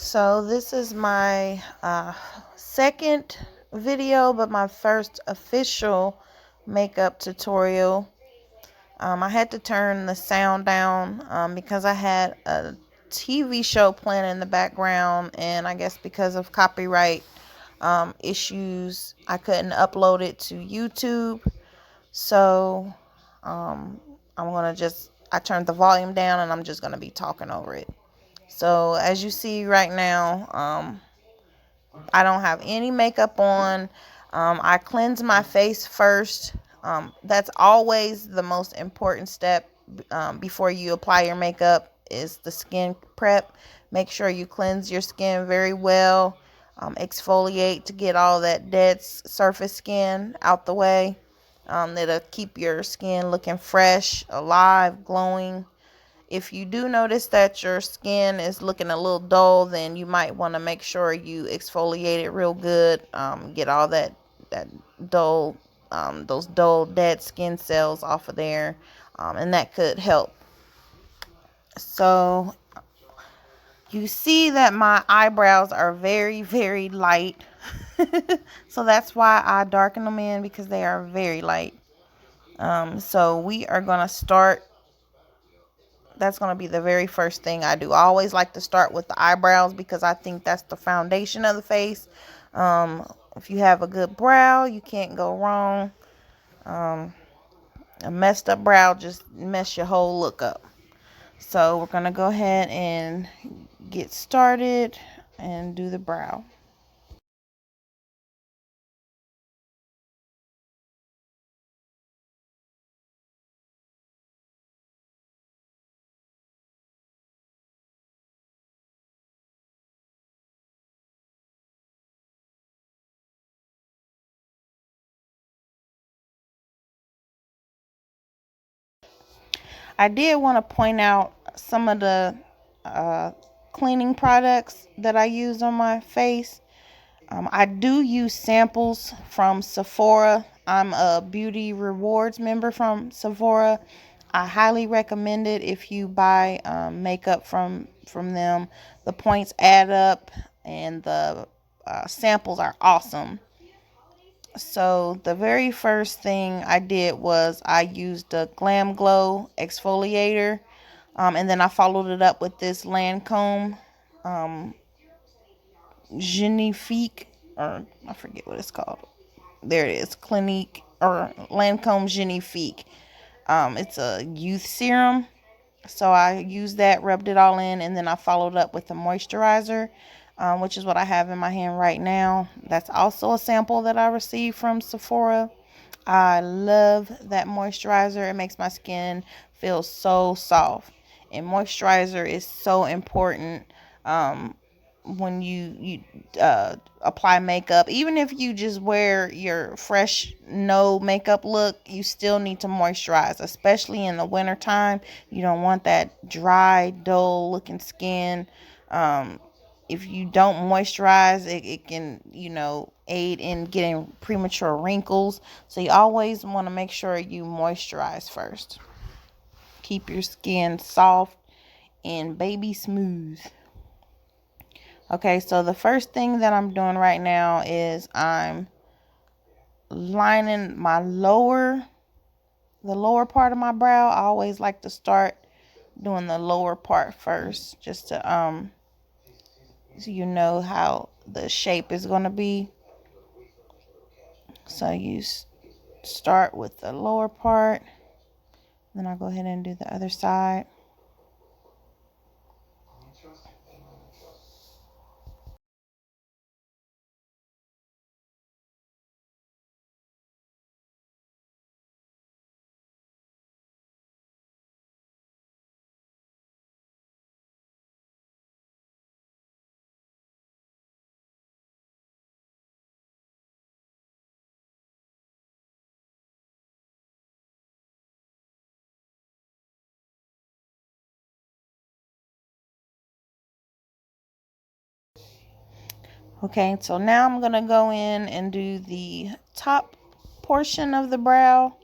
So this is my second video, but my first official makeup tutorial. I had to turn the sound down because I had a TV show playing in the background, and I guess because of copyright issues, I couldn't upload it to YouTube. So I turned the volume down, and I'm just gonna be talking over it. So as you see right now, I don't have any makeup on. I cleanse my face first. That's always the most important step before you apply your makeup is the skin prep. Make sure you cleanse your skin very well. Exfoliate to get all that dead surface skin out the way. That'll keep your skin looking fresh, alive, glowing. If you do notice that your skin is looking a little dull, then you might want to make sure you exfoliate it real good. Get all that dull, those dull dead skin cells off of there, and that could help. So you see that my eyebrows are very, very light. So that's why I darken them in, because they are very light. So we are going to start. That's going to be the very first thing I do. I always like to start with the eyebrows because I think that's the foundation of the face. If you have a good brow, you can't go wrong. A messed up brow just mess your whole look up. So we're going to go ahead and get started and do the brow. I did want to point out some of the cleaning products that I use on my face. I do use samples from Sephora. I'm a Beauty Rewards member from Sephora. I highly recommend it if you buy makeup from them. The points add up, and the samples are awesome. So the very first thing I did was I used the Glam Glow exfoliator, and then I followed it up with this Lancome Genifique, or I forget what it's called. There it is, Clinique, or Lancome Genifique. It's a youth serum. So I used that, rubbed it all in, and then I followed up with the moisturizer, which is what I have in my hand right now. That's also a sample that I received from Sephora. I love that moisturizer. It makes my skin feel so soft. And moisturizer is so important when you apply makeup. Even if you just wear your fresh no makeup look, you still need to moisturize, especially in the winter time. You don't want that dry, dull looking skin. If you don't moisturize, it can, aid in getting premature wrinkles. So you always want to make sure you moisturize first. Keep your skin soft and baby smooth. Okay, so the first thing that I'm doing right now is I'm lining the lower part of my brow. I always like to start doing the lower part first, just to so you know how the shape is going to be. So you start with the lower part, then I'll go ahead and do the other side. Okay, so now I'm going to go in and do the top portion of the brow.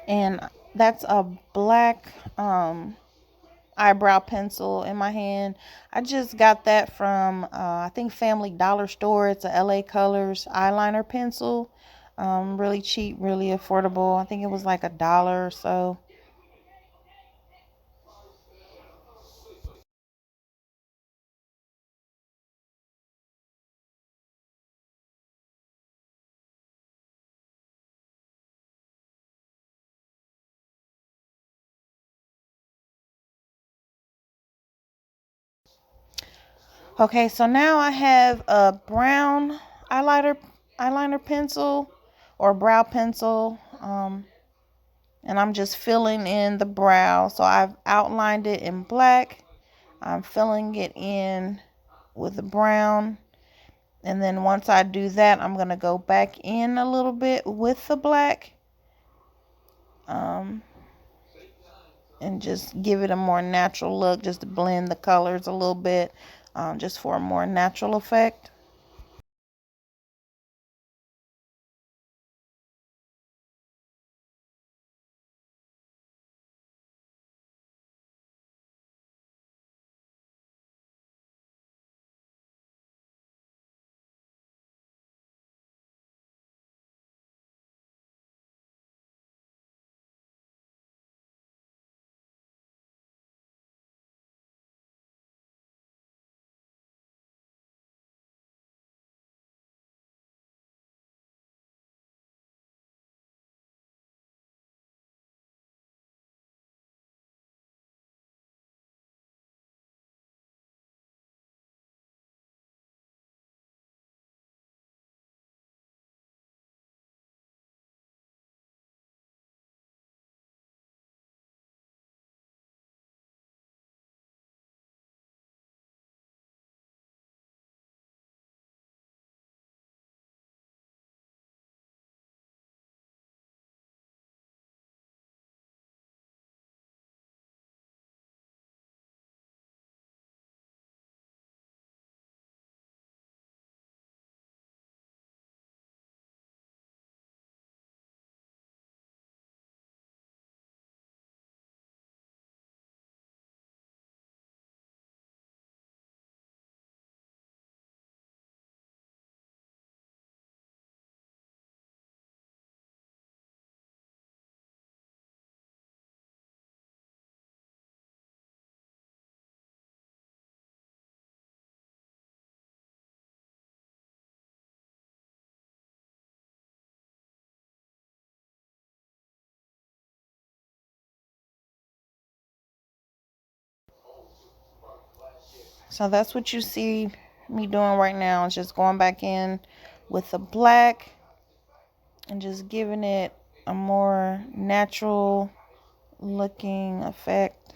And that's a black eyebrow pencil in my hand. I just got that from I think Family Dollar Store. It's a LA Colors eyeliner pencil. Really cheap, really affordable. I think it was like $1 or so. Okay, so now I have a brown eyeliner pencil or brow pencil. And I'm just filling in the brow. So I've outlined it in black. I'm filling it in with the brown. And then once I do that, I'm going to go back in a little bit with the black. Um, and just give it a more natural look, just to blend the colors a little bit, just for a more natural effect. So that's what you see me doing right now. Is just going back in with the black and just giving it a more natural looking effect.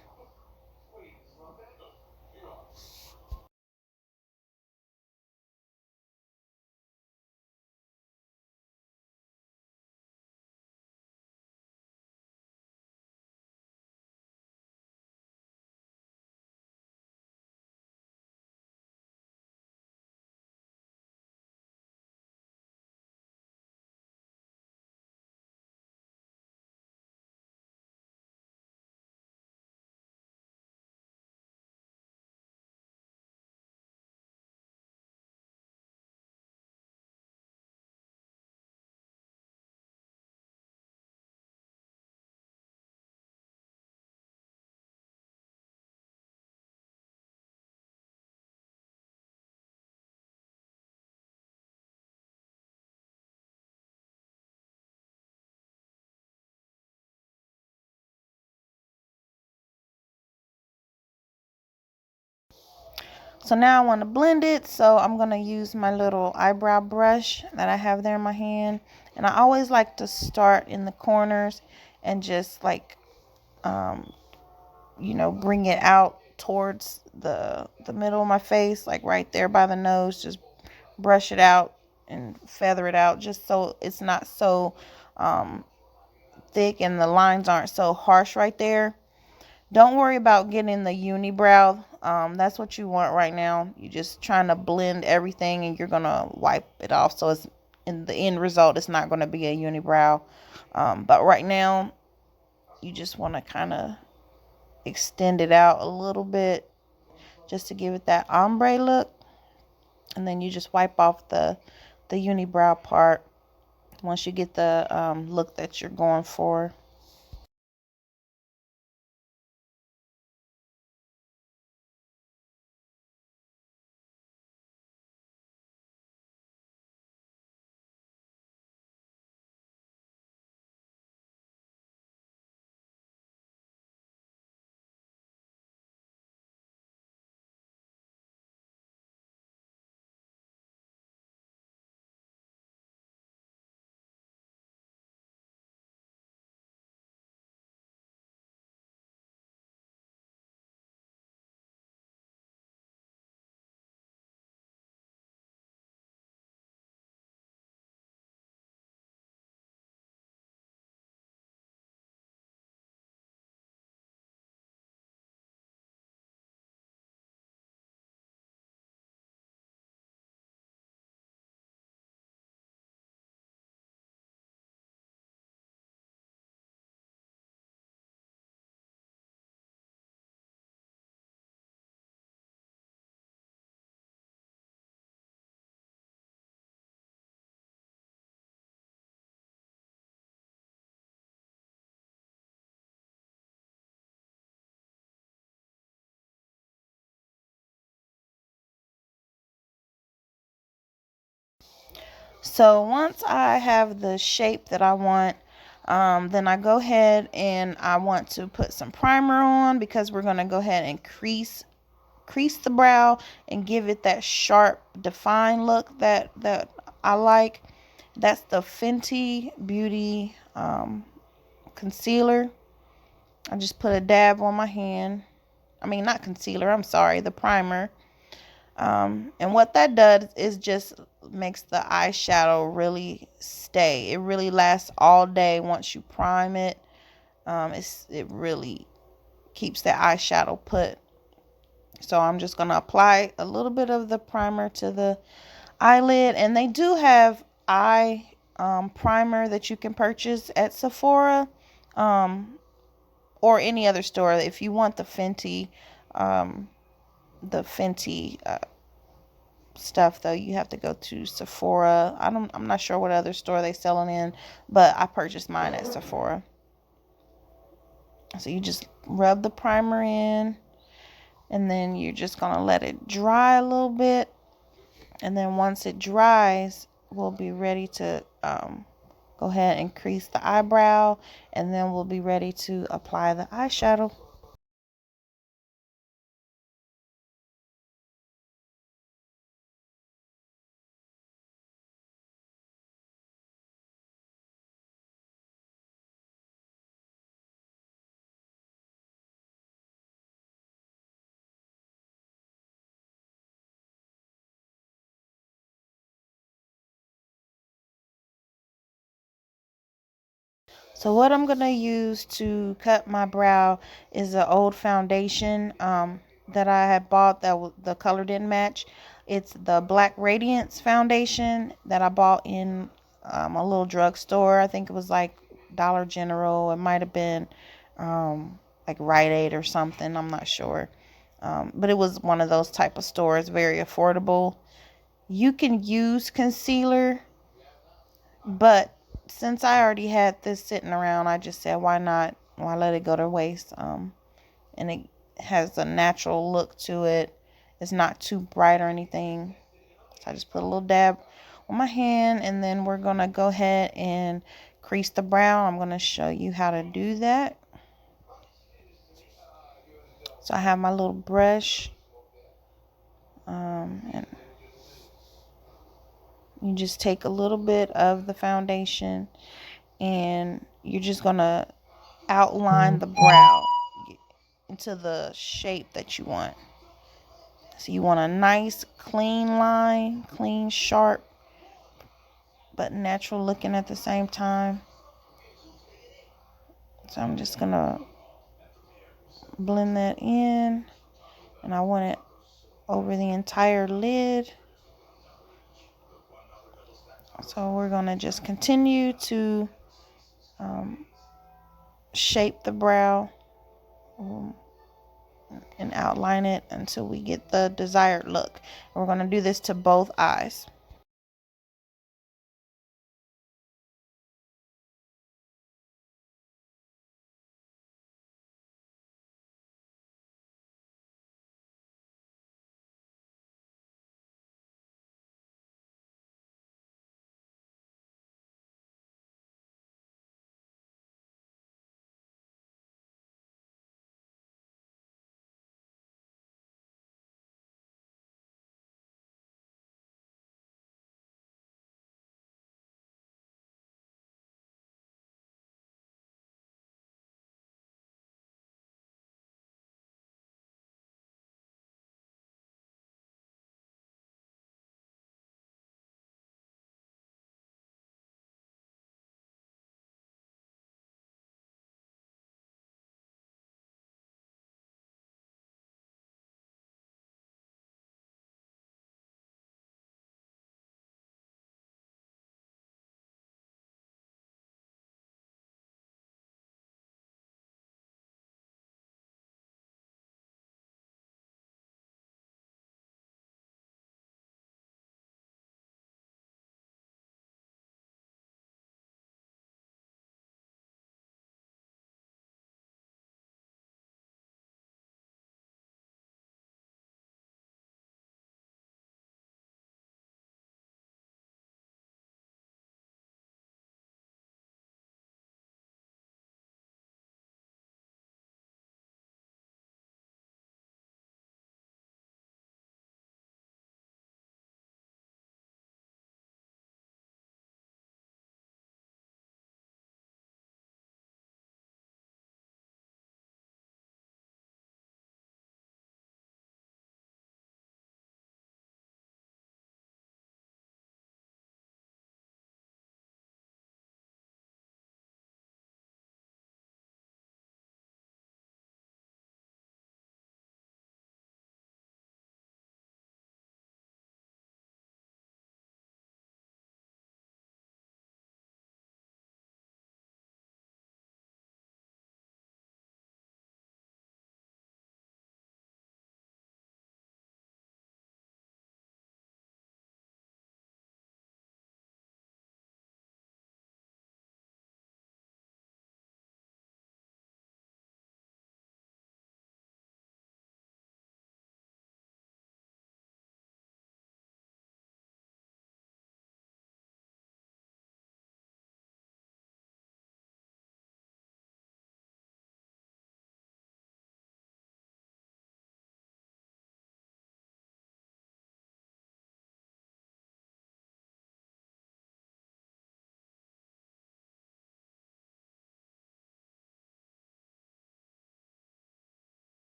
So now I want to blend it. So I'm going to use my little eyebrow brush that I have there in my hand. And I always like to start in the corners and just like, um, bring it out towards the middle of my face, like right there by the nose. Just brush it out and feather it out just so it's not so um, thick and the lines aren't so harsh right there. Don't worry about getting the unibrow. That's what you want right now. You're just trying to blend everything and you're going to wipe it off. So it's in the end result, it's not going to be a unibrow. But right now, you just want to kind of extend it out a little bit just to give it that ombre look. And then you just wipe off the unibrow part once you get the look that you're going for. So once I have the shape that I want, then I go ahead and I want to put some primer on, because we're going to go ahead and crease the brow and give it that sharp, defined look that I like. That's the Fenty Beauty concealer. I just put a dab on my hand. I mean, not concealer, I'm sorry, the primer. And what that does is just makes the eyeshadow really stay. It really lasts all day once you prime it. It really keeps the eyeshadow put. So I'm just going to apply a little bit of the primer to the eyelid. And they do have eye primer that you can purchase at Sephora or any other store. If you want um, the Fenty stuff, though, you have to go to Sephora. I'm not sure what other store they selling in, but I purchased mine at Sephora. So you just rub the primer in, and then you're just gonna let it dry a little bit, and then once it dries, we'll be ready to go ahead and crease the eyebrow, and then we'll be ready to apply the eyeshadow. So what I'm going to use to cut my brow is an old foundation that I had bought that the color didn't match. It's the Black Radiance foundation that I bought in a little drugstore. I think it was like Dollar General. It might have been like Rite Aid or something. I'm not sure. But it was one of those type of stores, very affordable. You can use concealer, but since I already had this sitting around, I just said, why not? Why let it go to waste? And it has a natural look to it. It's not too bright or anything. So I just put a little dab on my hand, and then we're going to go ahead and crease the brow. I'm going to show you how to do that. So I have my little brush, and you just take a little bit of the foundation, and you're just going to outline the brow into the shape that you want. So you want a nice clean line, clean, sharp, but natural looking at the same time. So I'm just going to blend that in, and I want it over the entire lid. So we're going to just continue to shape the brow um, and outline it until we get the desired look. We're going to do this to both eyes.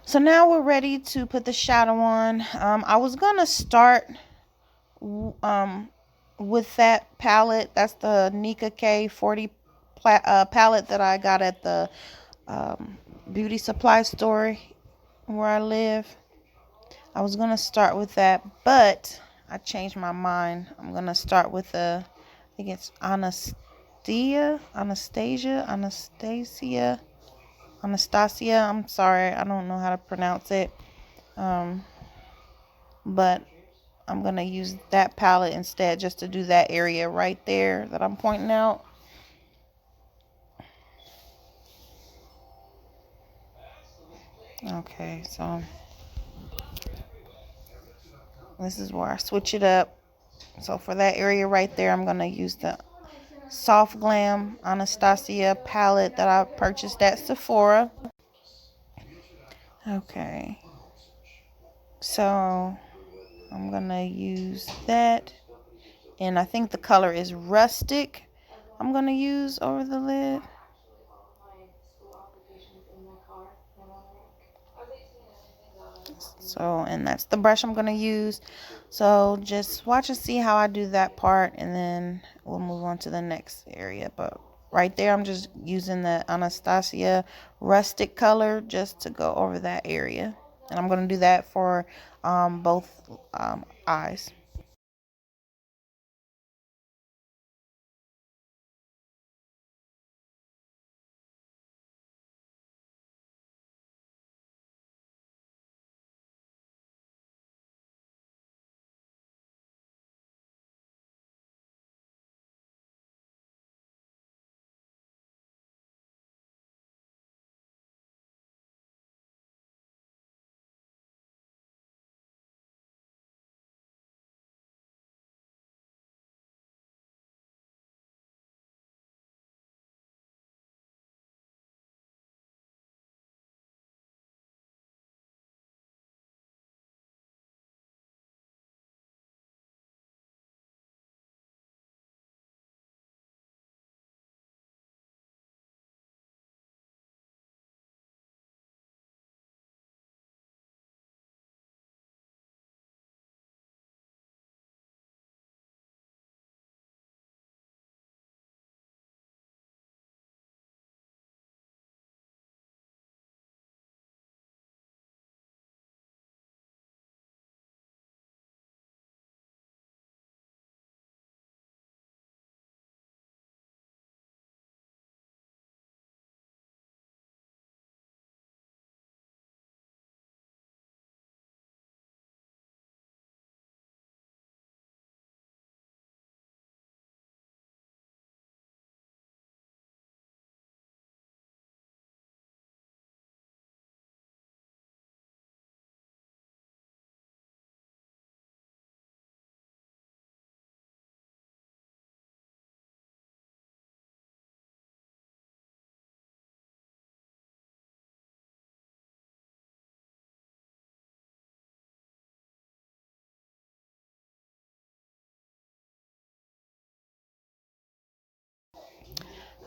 So now we're ready to put the shadow on. I was gonna start um with that palette. That's the Nika K40 palette that I got at the beauty supply store where I live. I was going to start with that, but I changed my mind. I'm going to start with I think it's Anastasia. I'm sorry. I don't know how to pronounce it. Um, but I'm going to use that palette instead just to do that area right there that I'm pointing out. Okay, so this is where I switch it up. So for that area right there, I'm going to use the Soft Glam Anastasia palette that I purchased at Sephora. Okay, so I'm going to use that. And I think the color is Rustic. I'm going to use over the lid. So, and that's the brush I'm going to use. So just watch and see how I do that part, and then we'll move on to the next area. But right there, I'm just using the Anastasia Rustic color just to go over that area. And I'm going to do that for both eyes.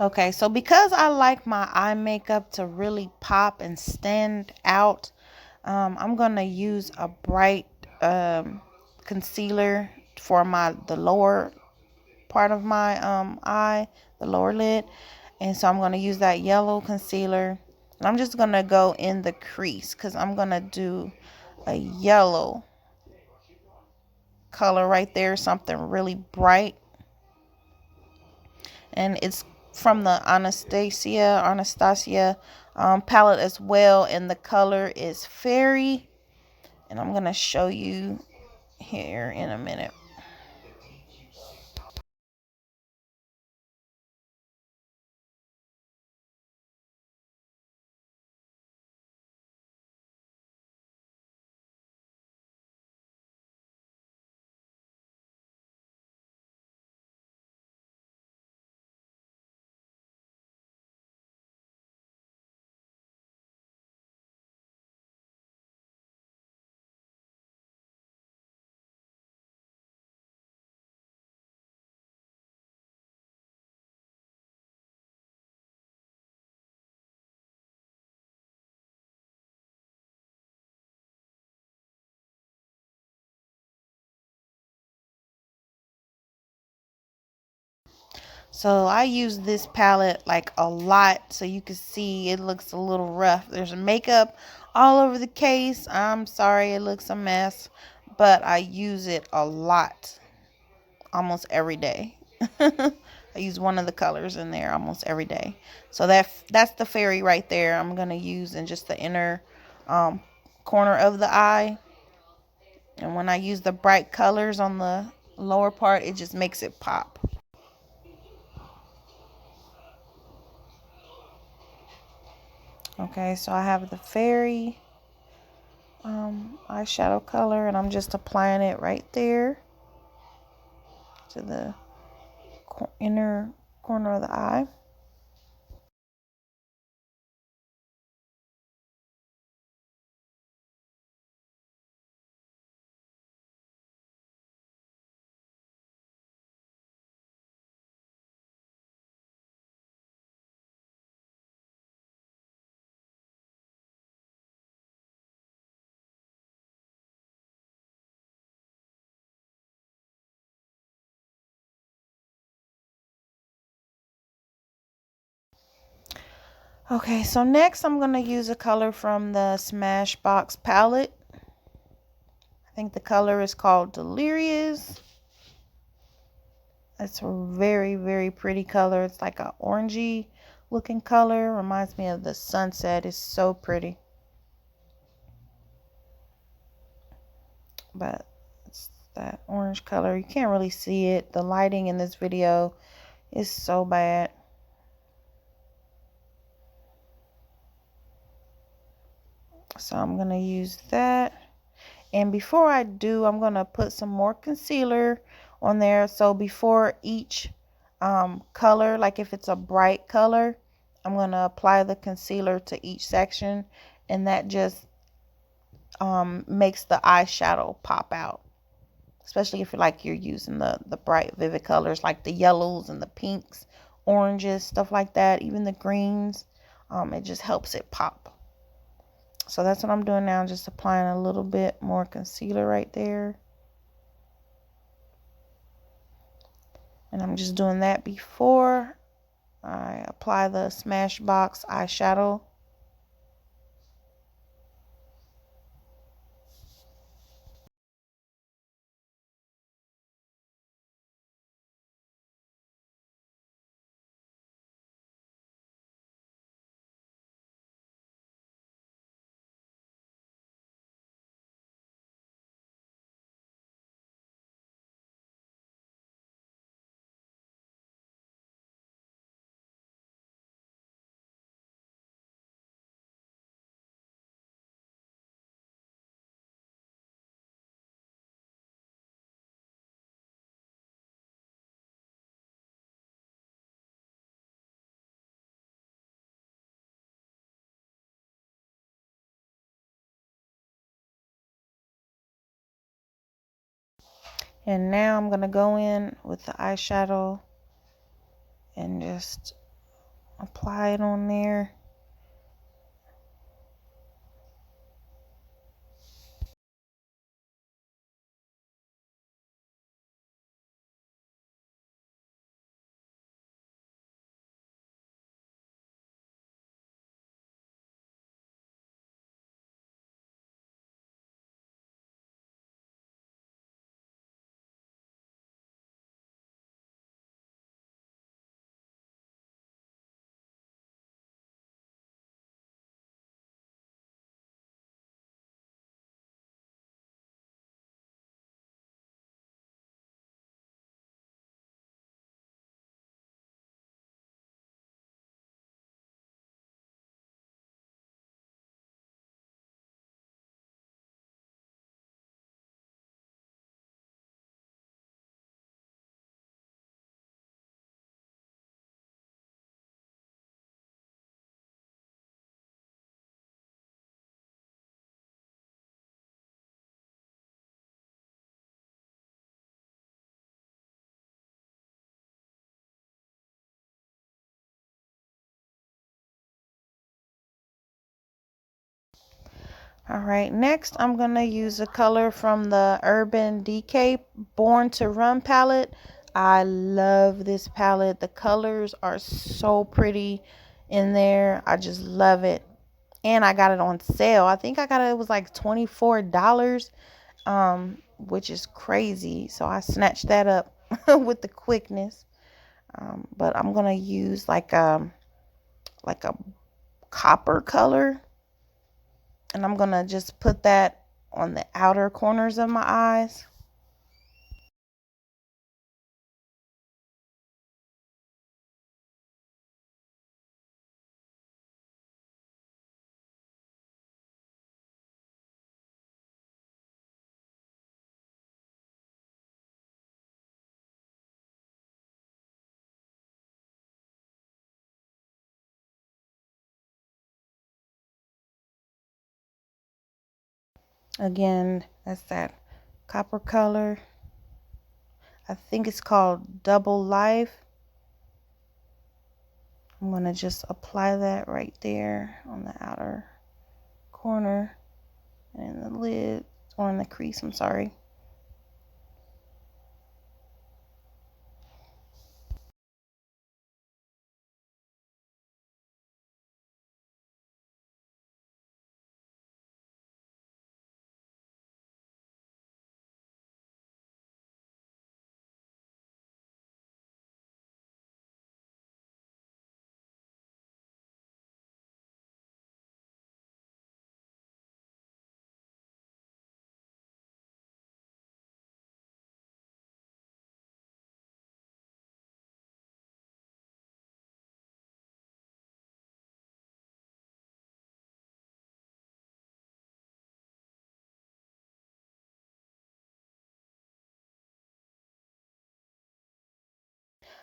Okay, so because I like my eye makeup to really pop and stand out, I'm gonna use a bright concealer for the lower part of my eye, the lower lid. And so I'm gonna use that yellow concealer, and I'm just gonna go in the crease because I'm gonna do a yellow color right there, something really bright. And it's from the Anastasia palette as well, and the color is Fairy. And I'm gonna show you here in a minute. So I use this palette like a lot, so you can see it looks a little rough. There's makeup all over the case. I'm sorry it looks a mess, but I use it a lot, almost every day. I use one of the colors in there almost every day. So that's the fairy right there. I'm gonna use in just the inner um, corner of the eye. And when I use the bright colors on the lower part, it just makes it pop. Okay, so I have the fairy eyeshadow color, and I'm just applying it right there to the inner corner of the eye. Okay, so next I'm going to use a color from the Smashbox palette. I think the color is called Delirious. It's a very, very pretty color. It's like an orangey looking color. Reminds me of the sunset. It's so pretty. But it's that orange color. You can't really see it. The lighting in this video is so bad. So I'm going to use that. And before I do, I'm going to put some more concealer on there. So before each color, like if it's a bright color, I'm going to apply the concealer to each section. And that just makes the eyeshadow pop out. Especially if you're using the bright, vivid colors like the yellows and the pinks, oranges, stuff like that. Even the greens, it just helps it pop. So that's what I'm doing now, just applying a little bit more concealer right there. And I'm just doing that before I apply the Smashbox eyeshadow. And now I'm going to go in with the eyeshadow and just apply it on there. Alright, next I'm going to use a color from the Urban Decay Born to Run palette. I love this palette. The colors are so pretty in there. I just love it. And I got it on sale. I think I got it, it was like $24, which is crazy. So I snatched that up with the quickness. But I'm gonna use like a copper color, and I'm gonna just put that on the outer corners of my eyes. Again, that's that copper color. I think it's called Double Life. I'm gonna just apply that right there on the outer corner and in the lid, or in the crease, I'm sorry.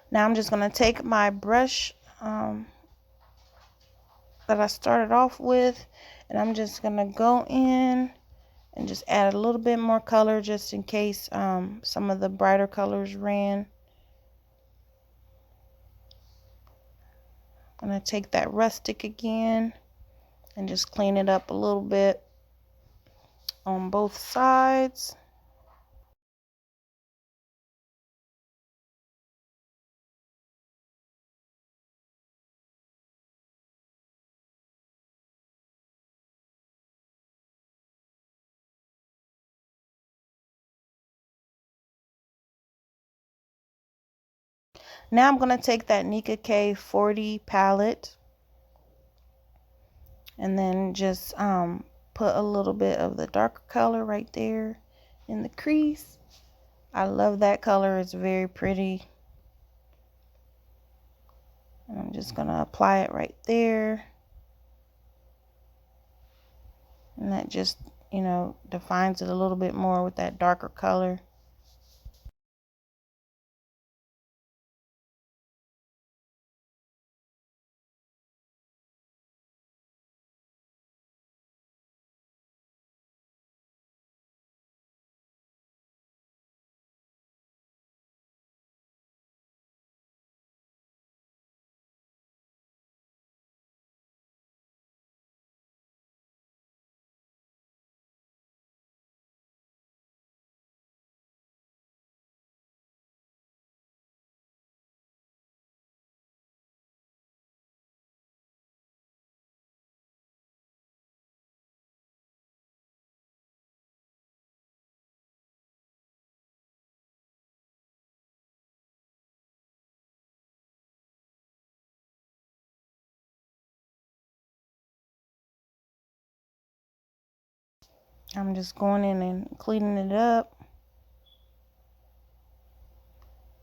Now I'm just gonna take my brush that I started off with, and I'm just gonna go in and just add a little bit more color just in case some of the brighter colors ran. I'm gonna take that rustic again and just clean it up a little bit on both sides. Now I'm gonna take that Nika K40 palette and then just put a little bit of the darker color right there in the crease. I love that color, it's very pretty. And I'm just gonna apply it right there. And that just, defines it a little bit more with that darker color. I'm just going in and cleaning it up.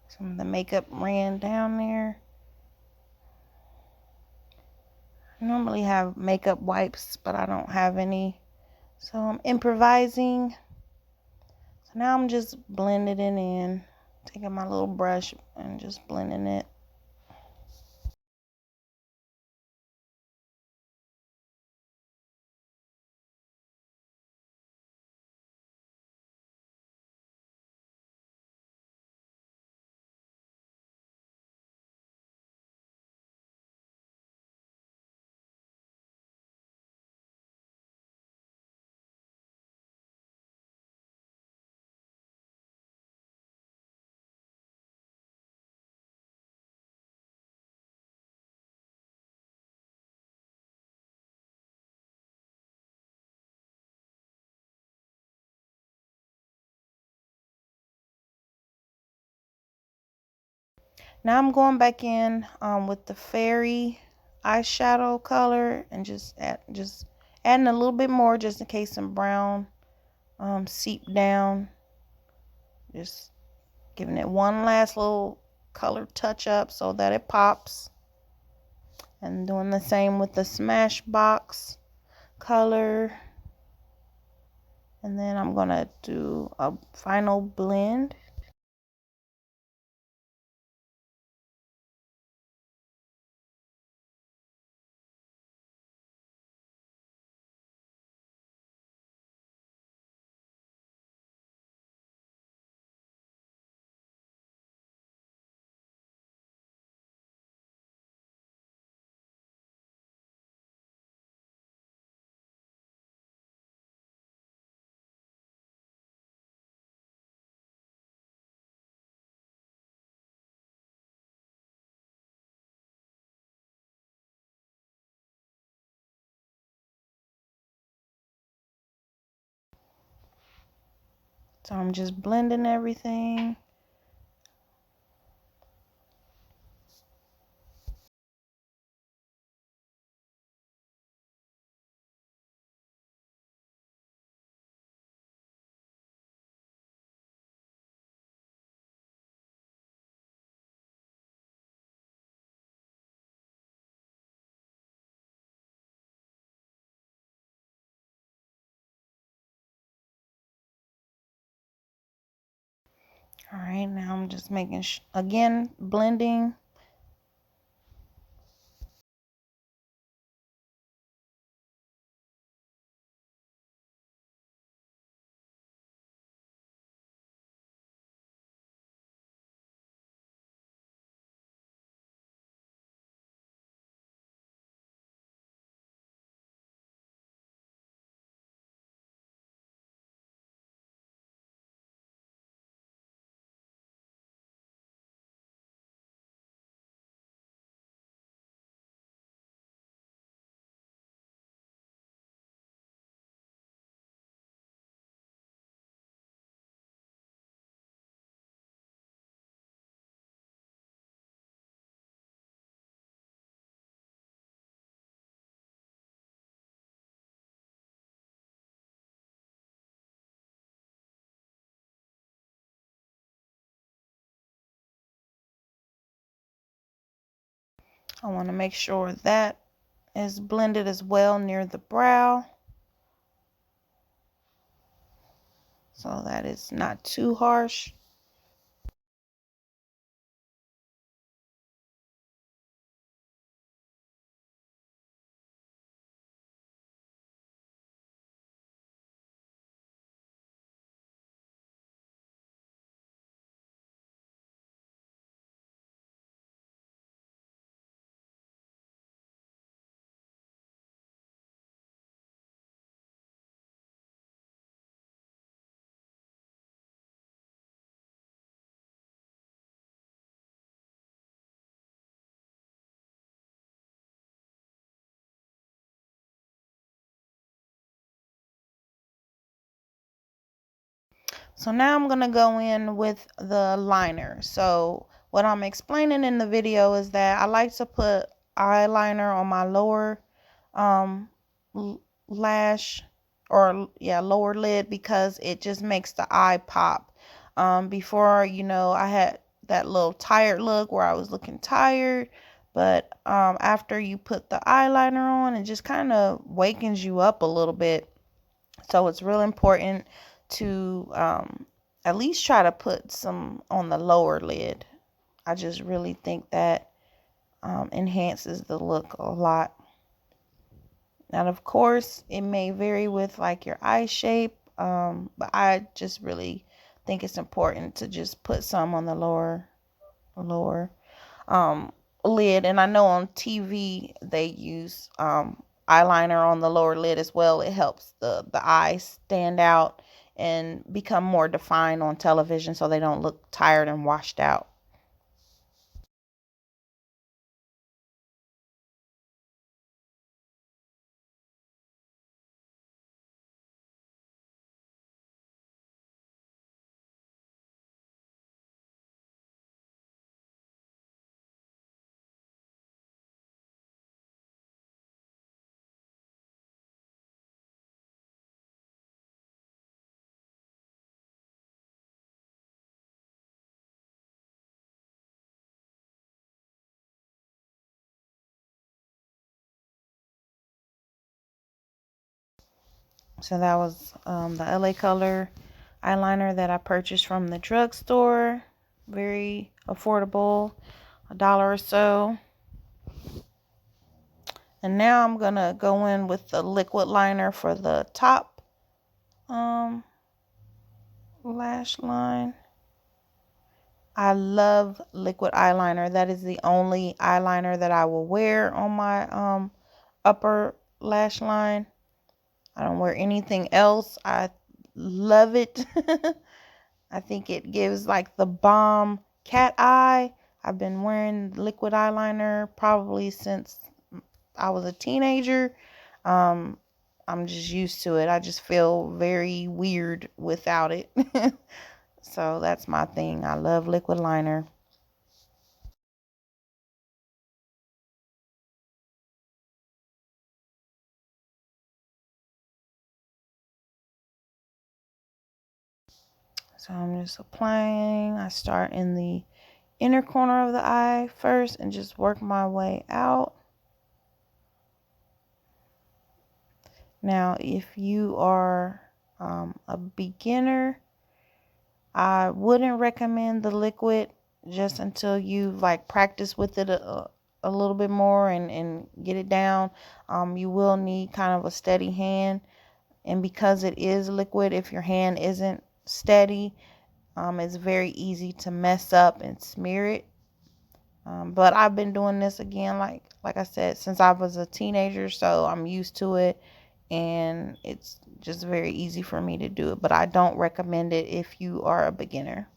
Some of the makeup ran down there. I normally have makeup wipes, but I don't have any. So I'm improvising. So now I'm just blending it in. Taking my little brush and just blending it. Now I'm going back in with the fairy eyeshadow color and just adding a little bit more just in case some brown seep down. Just giving it one last little color touch up so that it pops. And doing the same with the Smashbox color. And then I'm going to do a final blend. So I'm just blending everything. All right, now I'm just making again blending. I want to make sure that is blended as well near the brow, so that it's not too harsh. So now I'm going to go in with the liner. So what I'm explaining in the video is that I like to put eyeliner on my lower um, lash, or yeah, lower lid, because it just makes the eye pop. Before, I had that little tired look where I was looking tired. But after you put the eyeliner on, it just kind of wakens you up a little bit. So it's real important to at least try to put some on the lower lid. I just really think that enhances the look a lot. Now, of course, it may vary with like your eye shape, but I just really think it's important to just put some on the lower um, lid. And I know on TV they use eyeliner on the lower lid as well. It helps the eyes stand out and become more defined on television, so they don't look tired and washed out. So that was the LA Color eyeliner that I purchased from the drugstore. Very affordable, $1 or so. And now I'm going to go in with the liquid liner for the top lash line. I love liquid eyeliner. That is the only eyeliner that I will wear on my upper lash line. I don't wear anything else. I love it. I think it gives like the bomb cat eye. I've been wearing liquid eyeliner probably since I was a teenager. I'm just used to it. I just feel very weird without it. So that's my thing. I love liquid liner. So I'm just applying. I start in the inner corner of the eye first and just work my way out. Now, if you are a beginner, I wouldn't recommend the liquid just until you like practice with it a little bit more and get it down. You will need kind of a steady hand. And because it is liquid, if your hand isn't steady, it's very easy to mess up and smear it. But I've been doing this again, like I said, since I was a teenager, so I'm used to it, and it's just very easy for me to do it. But I don't recommend it if you are a beginner.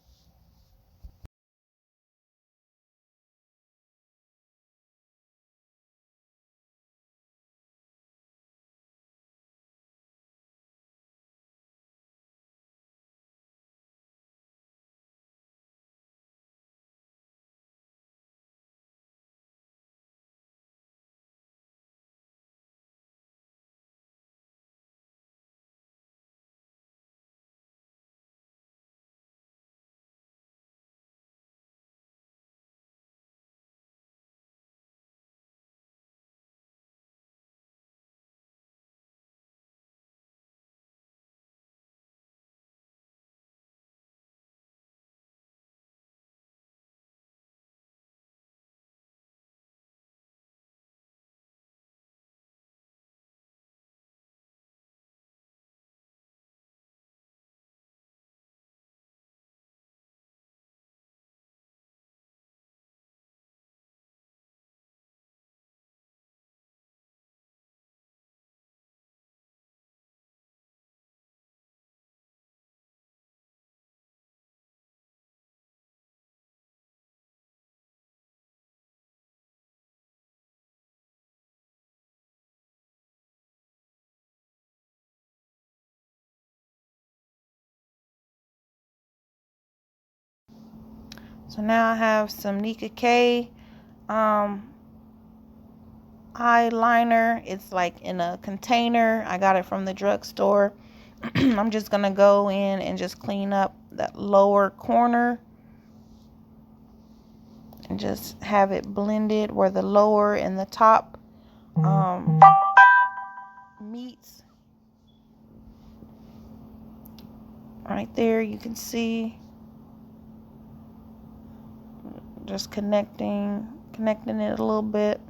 So now I have some Nika K um, eyeliner. It's like in a container. I got it from the drugstore. I'm just gonna go in and just clean up that lower corner and just have it blended where the lower and the top meets. Right there, you can see just connecting it a little bit.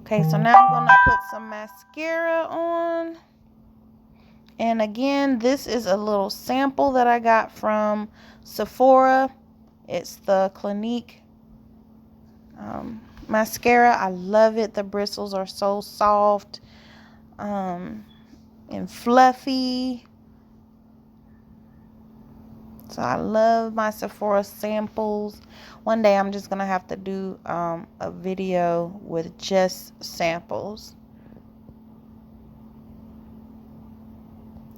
Okay, so now I'm gonna put some mascara on. And again, this is a little sample that I got from Sephora. It's the Clinique mascara. I love it. The bristles are so soft and fluffy. So I love my Sephora samples. One day I'm just going to have to do a video with just samples.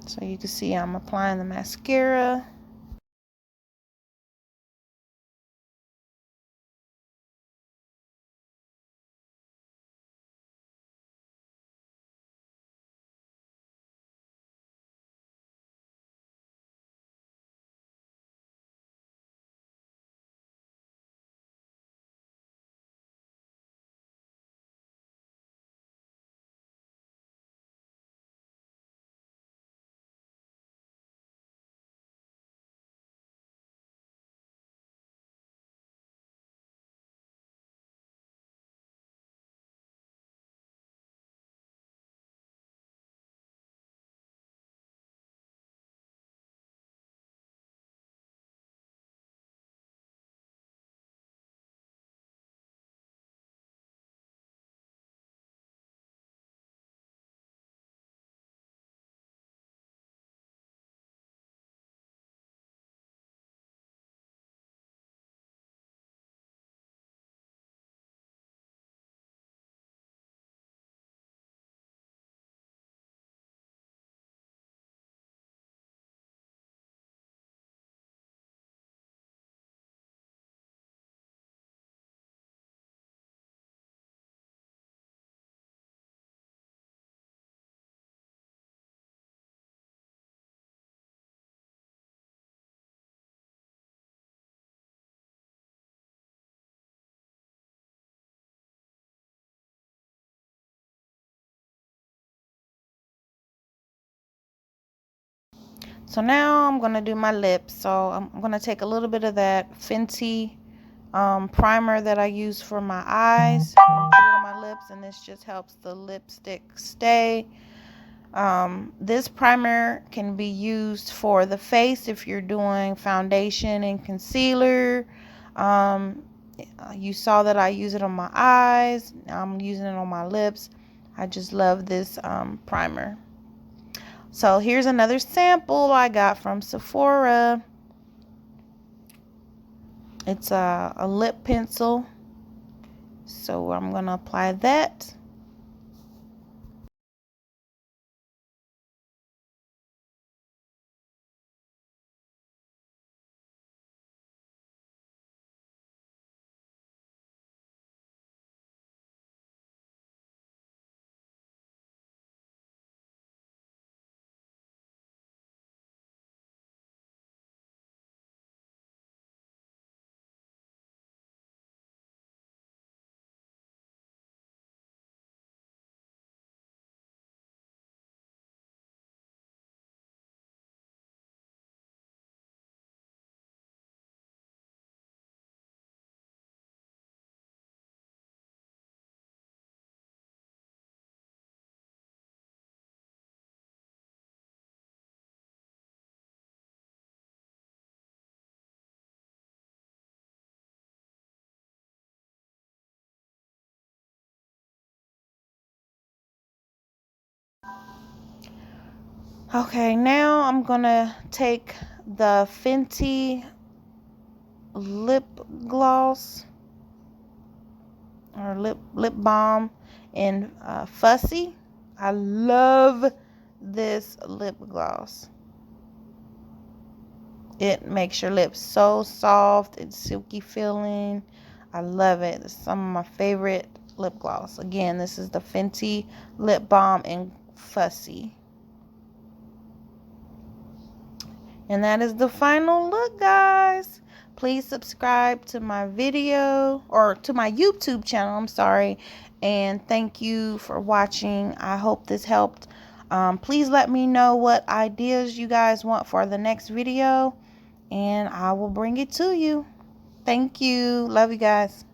So you can see I'm applying the mascara. So now I'm going to do my lips. So I'm going to take a little bit of that Fenty primer that I use for my eyes and put it on my lips, and this just helps the lipstick stay. This primer can be used for the face if you're doing foundation and concealer. You saw that I use it on my eyes. Now I'm using it on my lips. I just love this primer. So here's another sample I got from Sephora. It's a lip pencil. So I'm going to apply that. Okay, now I'm going to take the Fenty lip gloss or lip balm in Fussy. I love this lip gloss. It makes your lips so soft and silky feeling. I love it. It's some of my favorite lip gloss. Again, this is the Fenty lip balm in Fussy. And that is the final look, guys. Please subscribe to my video, or to my YouTube channel, I'm sorry. And thank you for watching. I hope this helped. Please let me know what ideas you guys want for the next video, and I will bring it to you. Thank you. Love you guys.